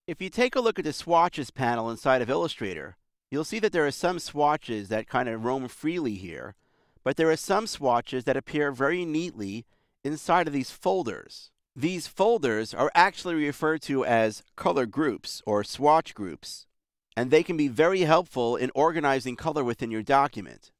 If you take a look at the swatches panel inside of Illustrator, you'll see that there are some swatches that kind of roam freely here, but there are some swatches that appear very neatly inside of these folders. These folders are actually referred to as color groups or swatch groups, and they can be very helpful in organizing color within your document.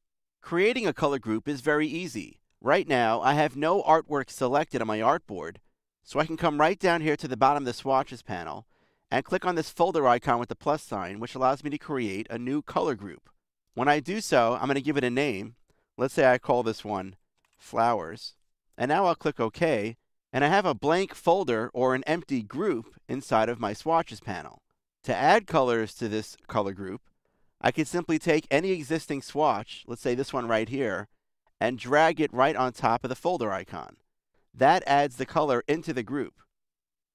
Creating a color group is very easy. Right now, I have no artwork selected on my artboard, so I can come right down here to the bottom of the swatches panel and click on this folder icon with the plus sign, which allows me to create a new color group. When I do so, I'm going to give it a name. Let's say I call this one Flowers. And now I'll click OK, and I have a blank folder or an empty group inside of my swatches panel. To add colors to this color group, I could simply take any existing swatch, let's say this one right here, and drag it right on top of the folder icon. That adds the color into the group.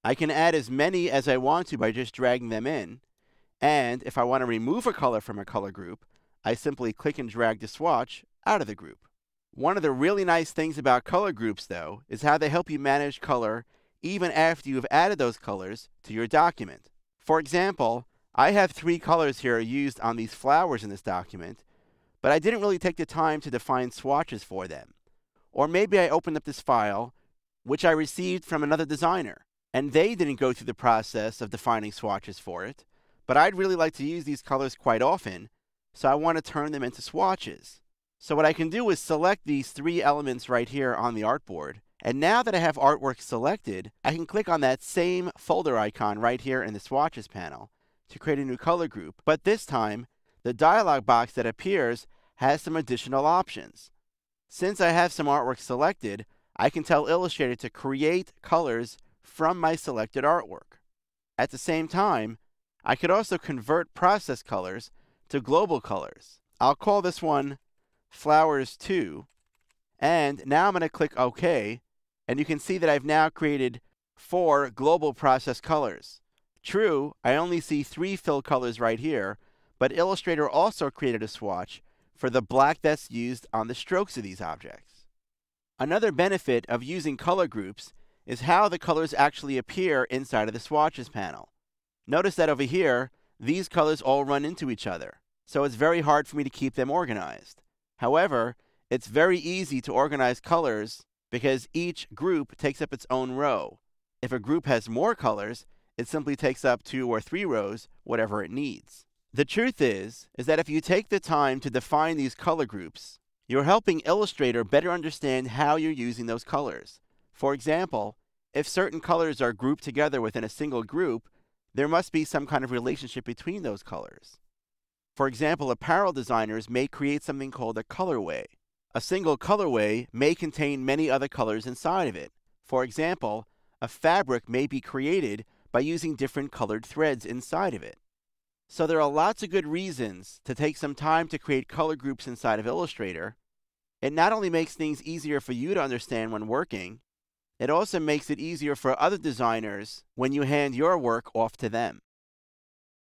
I can add as many as I want to by just dragging them in, and if I want to remove a color from a color group, I simply click and drag the swatch out of the group. One of the really nice things about color groups, though, is how they help you manage color even after you've added those colors to your document. For example, I have 3 colors here used on these flowers in this document, but I didn't really take the time to define swatches for them. Or maybe I opened up this file, which I received from another designer, and they didn't go through the process of defining swatches for it, but I'd really like to use these colors quite often, so I want to turn them into swatches. So what I can do is select these 3 elements right here on the artboard, and now that I have artwork selected, I can click on that same folder icon right here in the swatches panel to create a new color group, but this time, the dialog box that appears has some additional options. Since I have some artwork selected, I can tell Illustrator to create colors from my selected artwork. At the same time, I could also convert process colors to global colors. I'll call this one Flowers 2, and now I'm going to click OK, and you can see that I've now created 4 global process colors. True, I only see 3 fill colors right here, but Illustrator also created a swatch for the black that's used on the strokes of these objects. Another benefit of using color groups is how the colors actually appear inside of the swatches panel. Notice that over here, these colors all run into each other, so it's very hard for me to keep them organized. However, it's very easy to organize colors because each group takes up its own row. If a group has more colors, it simply takes up 2 or 3 rows, whatever it needs. The truth is that if you take the time to define these color groups, you're helping Illustrator better understand how you're using those colors. For example, if certain colors are grouped together within a single group, there must be some kind of relationship between those colors. For example, apparel designers may create something called a colorway. A single colorway may contain many other colors inside of it. For example, a fabric may be created by using different colored threads inside of it. So there are lots of good reasons to take some time to create color groups inside of Illustrator. It not only makes things easier for you to understand when working, it also makes it easier for other designers when you hand your work off to them.